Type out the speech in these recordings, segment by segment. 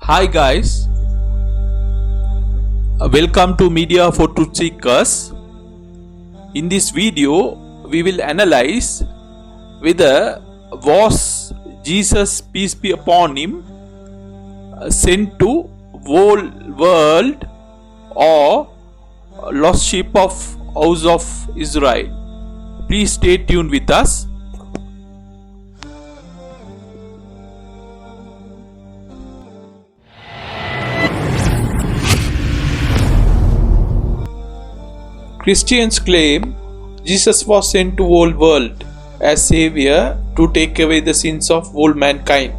Hi guys, welcome to Media for Truth Seekers. In this video, we will analyze whether was Jesus, peace be upon him, sent to whole world or lost sheep of house of Israel. Please stay tuned with us. Christians claim Jesus was sent to whole world as Savior to take away the sins of whole mankind.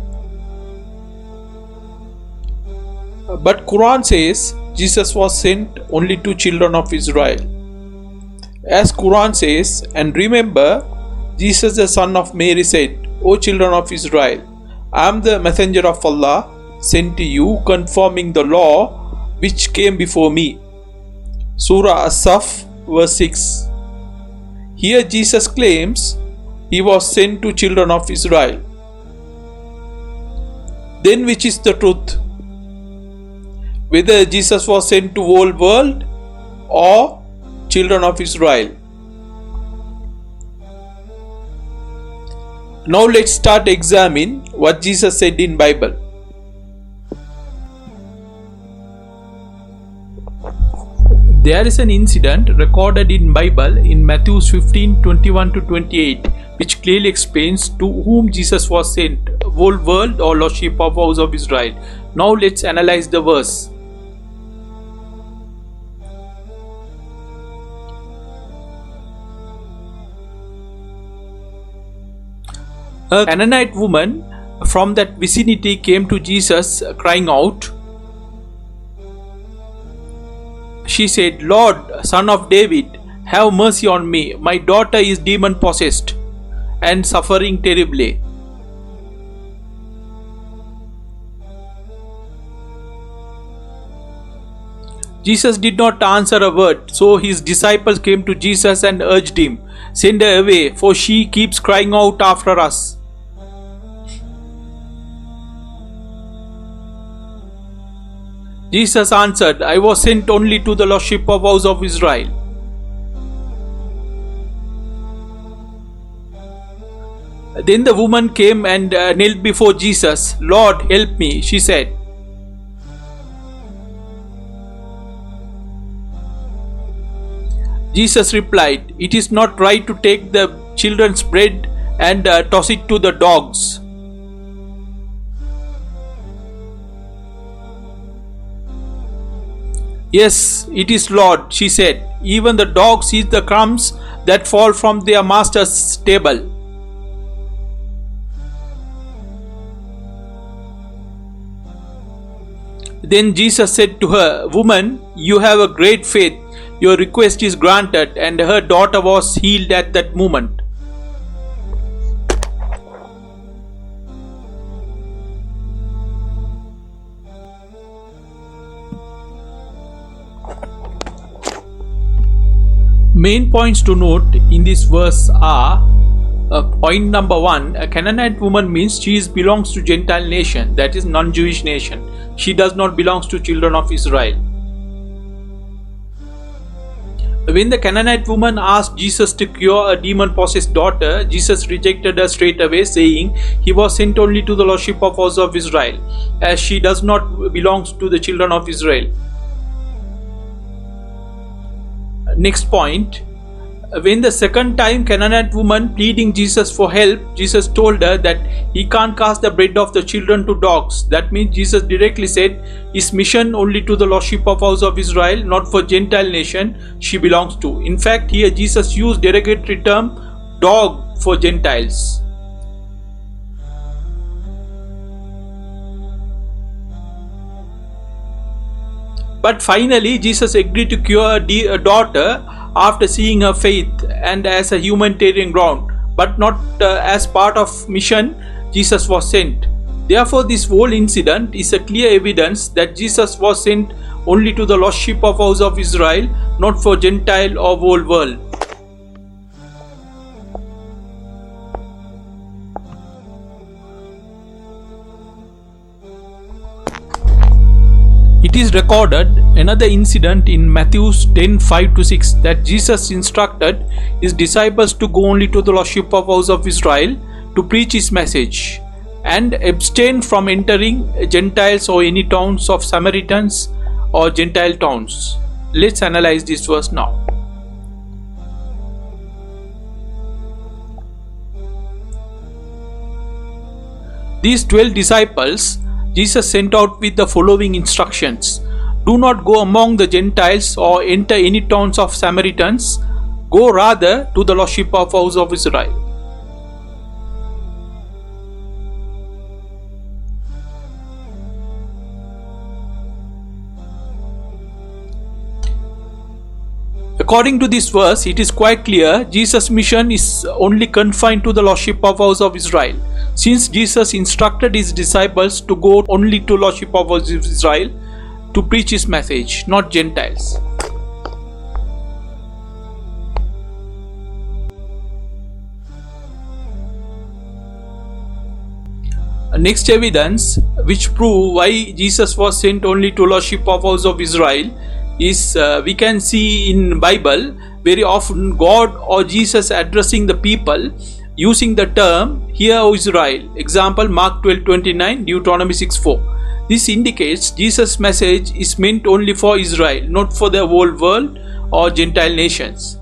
But Quran says Jesus was sent only to children of Israel. As Quran says, and remember, Jesus the son of Mary said, O children of Israel, I am the messenger of Allah sent to you confirming the law which came before me. Surah As-Saf verse 6. Here Jesus claims he was sent to children of Israel. Then which is the truth? Whether Jesus was sent to whole world or children of Israel? Now let's start examine what Jesus said in Bible. There is an incident recorded in Bible in Matthew 15:21-28 which clearly explains to whom Jesus was sent, whole world or lost sheep of house of Israel. Now let's analyze the verse. A Canaanite woman from that vicinity came to Jesus crying out. She said, Lord, son of David, have mercy on me. My daughter is demon possessed and suffering terribly. Jesus did not answer a word, so his disciples came to Jesus and urged him, Send her away, for she keeps crying out after us. Jesus answered, I was sent only to the lost sheep of house of Israel. Then the woman came and knelt before Jesus. Lord, help me, she said. Jesus replied, It is not right to take the children's bread and toss it to the dogs. Yes, it is, Lord, she said. Even the dogs eat the crumbs that fall from their master's table. Then Jesus said to her, Woman, you have a great faith. Your request is granted. And her daughter was healed at that moment. Main points to note in this verse are point number 1, a Canaanite woman means she belongs to Gentile nation, that is non-Jewish nation. She does not belong to children of Israel. When the Canaanite woman asked Jesus to cure a demon-possessed daughter, Jesus rejected her straight away, saying he was sent only to the lost sheep of house of Israel, as she does not belong to the children of Israel. Next point, when the second time Canaanite woman pleading Jesus for help, Jesus told her that he can't cast the bread of the children to dogs. That means Jesus directly said his mission only to the lost sheep of house of Israel, not for Gentile nation she belongs to. In fact, here Jesus used derogatory term dog for Gentiles. But finally, Jesus agreed to cure a daughter after seeing her faith and as a humanitarian ground, but not as part of mission Jesus was sent. Therefore, this whole incident is a clear evidence that Jesus was sent only to the lost sheep of house of Israel, not for Gentile or whole world. It is recorded another incident in Matthew 10:5-6 that Jesus instructed his disciples to go only to the lost sheep of house of Israel to preach his message and abstain from entering Gentiles or any towns of Samaritans or Gentile towns. Let's analyze this verse now. These 12 disciples Jesus sent out with the following instructions. Do not go among the Gentiles or enter any towns of Samaritans. Go rather to the lost sheep of house of Israel. According to this verse, it is quite clear Jesus' mission is only confined to the lost sheep of house of Israel. Since Jesus instructed his disciples to go only to lost sheep of house of Israel to preach his message, not Gentiles. Next evidence which prove why Jesus was sent only to lost sheep of house of Israel is we can see in Bible very often God or Jesus addressing the people using the term "Hear, O Israel." Example Mark 12:29, Deuteronomy 6:4. This indicates Jesus' message is meant only for Israel, not for the whole world or Gentile nations.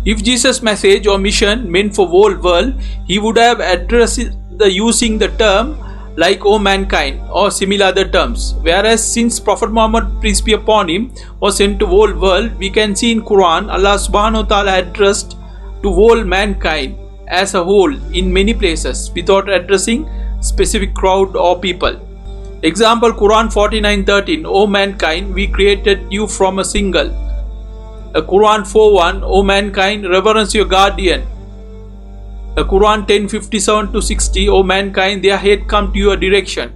If Jesus' message or mission meant for whole world, he would have addressed using the term like "O mankind" or similar other terms. Whereas since Prophet Muhammad, peace be upon him, was sent to whole world, we can see in Quran Allah subhanahu wa ta'ala addressed to whole mankind as a whole in many places without addressing specific crowd or people. Example Quran 49:13, O mankind, we created you from a single. Quran 4:1, O mankind, reverence your guardian. Quran 10:57-60, O mankind, their hate come to your direction.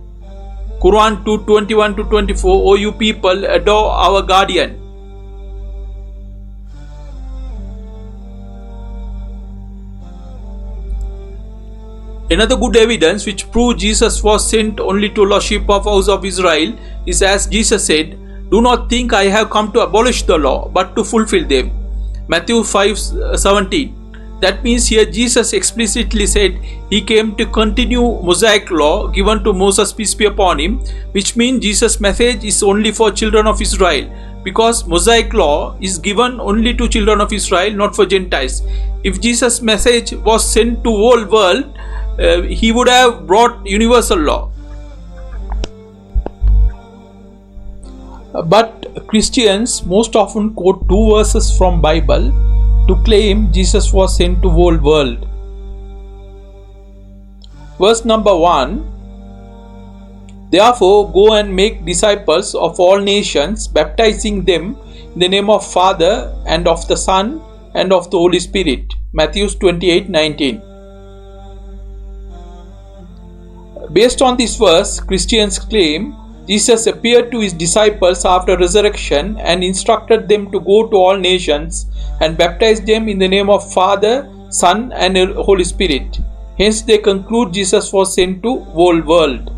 Quran 2:21-24, O you people, adore our guardian. Another good evidence which proves Jesus was sent only to lost sheep of house of Israel is as Jesus said, "Do not think I have come to abolish the law, but to fulfill them." Matthew 5:17. That means here Jesus explicitly said he came to continue Mosaic law given to Moses, peace be upon him, which means Jesus' message is only for children of Israel, because Mosaic law is given only to children of Israel, not for Gentiles. If Jesus' message was sent to whole world, he would have brought universal law. But Christians most often quote two verses from Bible to claim Jesus was sent to whole world. Verse number 1, therefore go and make disciples of all nations, baptizing them in the name of Father and of the Son and of the Holy Spirit. Matthew 28:19. Based on this verse, Christians claim Jesus appeared to his disciples after resurrection and instructed them to go to all nations and baptize them in the name of Father, Son and Holy Spirit. Hence they conclude Jesus was sent to whole world.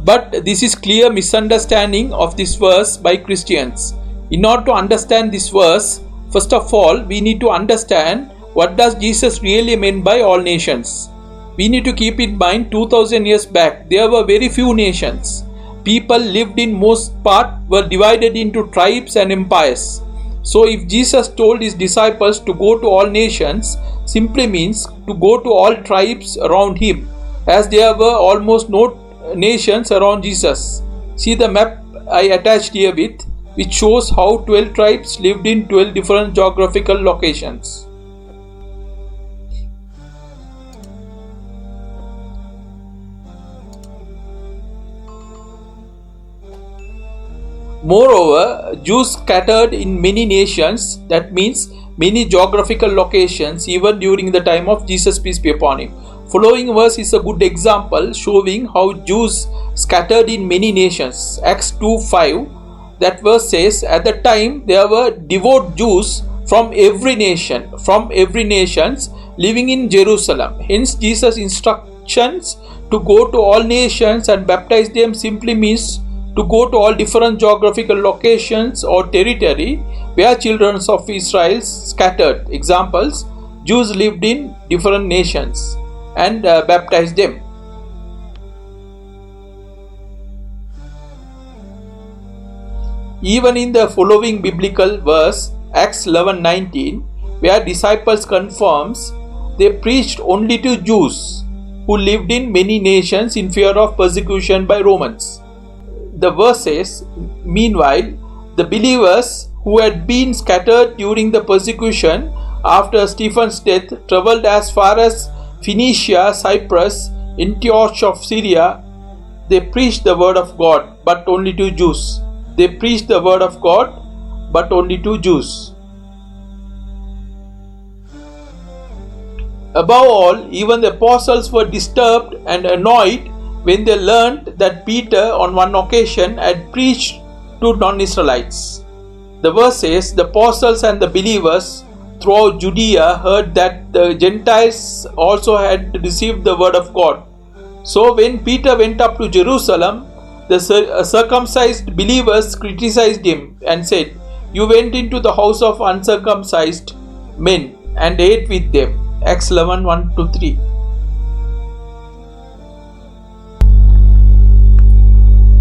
But this is clear misunderstanding of this verse by Christians. In order to understand this verse, first of all, we need to understand what does Jesus really mean by all nations. We need to keep in mind 2000 years back there were very few nations. People lived in most part were divided into tribes and empires. So if Jesus told his disciples to go to all nations, simply means to go to all tribes around him, as there were almost no nations around Jesus. See the map I attached here with, which shows how 12 tribes lived in 12 different geographical locations. Moreover, Jews scattered in many nations, that means many geographical locations, even during the time of Jesus, peace be upon him. Following verse is a good example showing how Jews scattered in many nations. Acts 2:5, that verse says, at the time there were devout Jews from every nation, living in Jerusalem. Hence, Jesus' instructions to go to all nations and baptize them simply means to go to all different geographical locations or territory where children of Israel scattered. Examples: Jews lived in different nations and baptized them. Even in the following biblical verse, Acts 11:19, where disciples confirms they preached only to Jews who lived in many nations in fear of persecution by Romans. The verse says, meanwhile, the believers who had been scattered during the persecution after Stephen's death traveled as far as Phoenicia, Cyprus, Antioch of Syria. They preached the word of God, but only to Jews. They preached the word of God, but only to Jews. Above all, even the apostles were disturbed and annoyed when they learned that Peter on one occasion had preached to non-Israelites. The verse says, the apostles and the believers throughout Judea heard that the Gentiles also had received the word of God. So when Peter went up to Jerusalem, the circumcised believers criticized him and said, "You went into the house of uncircumcised men and ate with them." Acts 11, 1-3.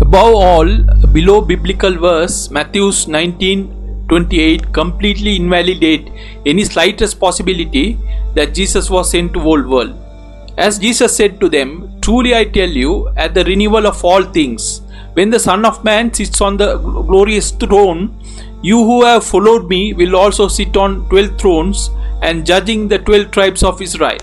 Above all, below biblical verse Matthew 19:28 completely invalidate any slightest possibility that Jesus was sent to whole world. As Jesus said to them, "Truly I tell you, at the renewal of all things, when the Son of Man sits on the glorious throne, you who have followed me will also sit on 12 thrones and judging the 12 tribes of Israel."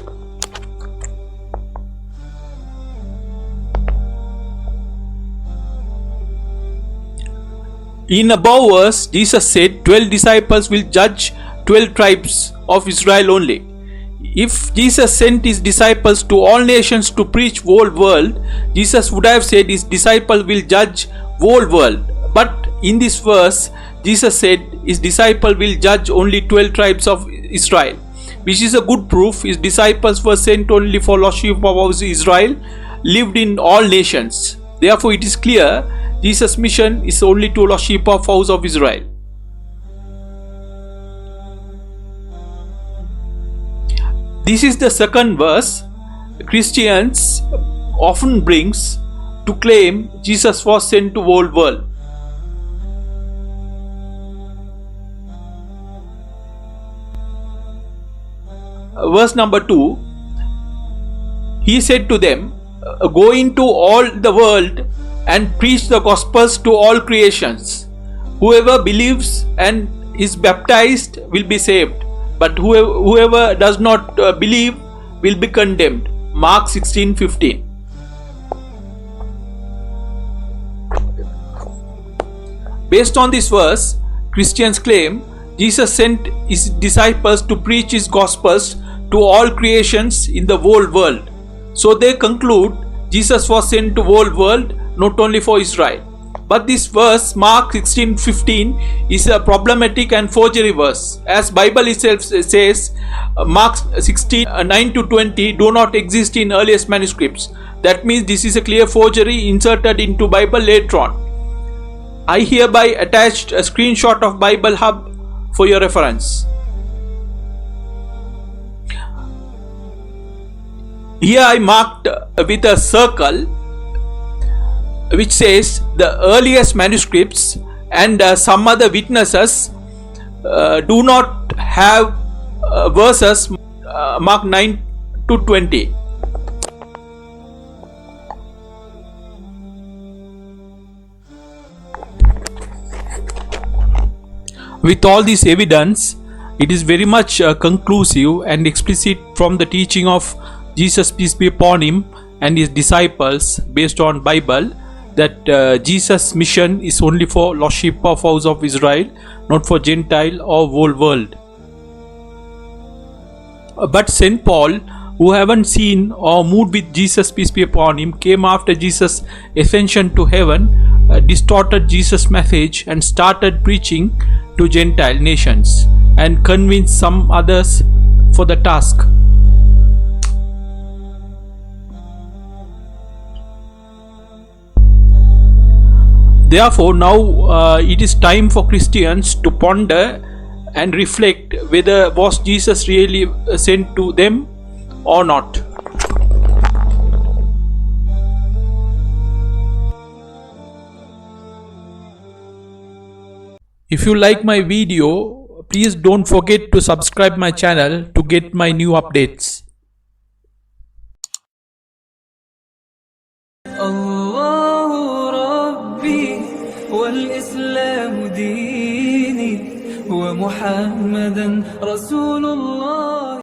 In above verse, Jesus said 12 disciples will judge 12 tribes of Israel only. If Jesus sent his disciples to all nations to preach whole world, Jesus would have said his disciples will judge whole world. But in this verse, Jesus said his disciples will judge only 12 tribes of Israel, which is a good proof his disciples were sent only for lost sheep of Israel, lived in all nations. Therefore, it is clear Jesus' mission is only to lost sheep of house of Israel. This is the second verse Christians often brings to claim Jesus was sent to whole world. Verse number 2, he said to them, "Go into all the world and preach the gospels to all creations. Whoever believes and is baptized will be saved, but whoever does not believe will be condemned." Mark 16:15. Based on this verse, Christians claim Jesus sent his disciples to preach his gospels to all creations in the whole world. So they conclude Jesus was sent to whole world, not only for Israel. But this verse, Mark 16:15, is a problematic and forgery verse. As Bible itself says, Mark 16:9-20 do not exist in earliest manuscripts. That means this is a clear forgery inserted into Bible later on. I hereby attached a screenshot of Bible Hub for your reference. Here I marked with a circle which says the earliest manuscripts and some other witnesses do not have verses Mark 9-20. With all this evidence, it is very much conclusive and explicit from the teaching of Jesus, peace be upon him, and his disciples based on Bible, that Jesus' mission is only for lost sheep of house of Israel, not for Gentile or whole world. But St. Paul, who haven't seen or moved with Jesus, peace be upon him, came after Jesus' ascension to heaven, distorted Jesus' message and started preaching to Gentile nations and convinced some others for the task. Therefore, now it is time for Christians to ponder and reflect whether was Jesus really sent to them or not. If you like my video, please don't forget to subscribe my channel to get my new updates. الله ربي والإسلام ديني ومحمدا رسول الله.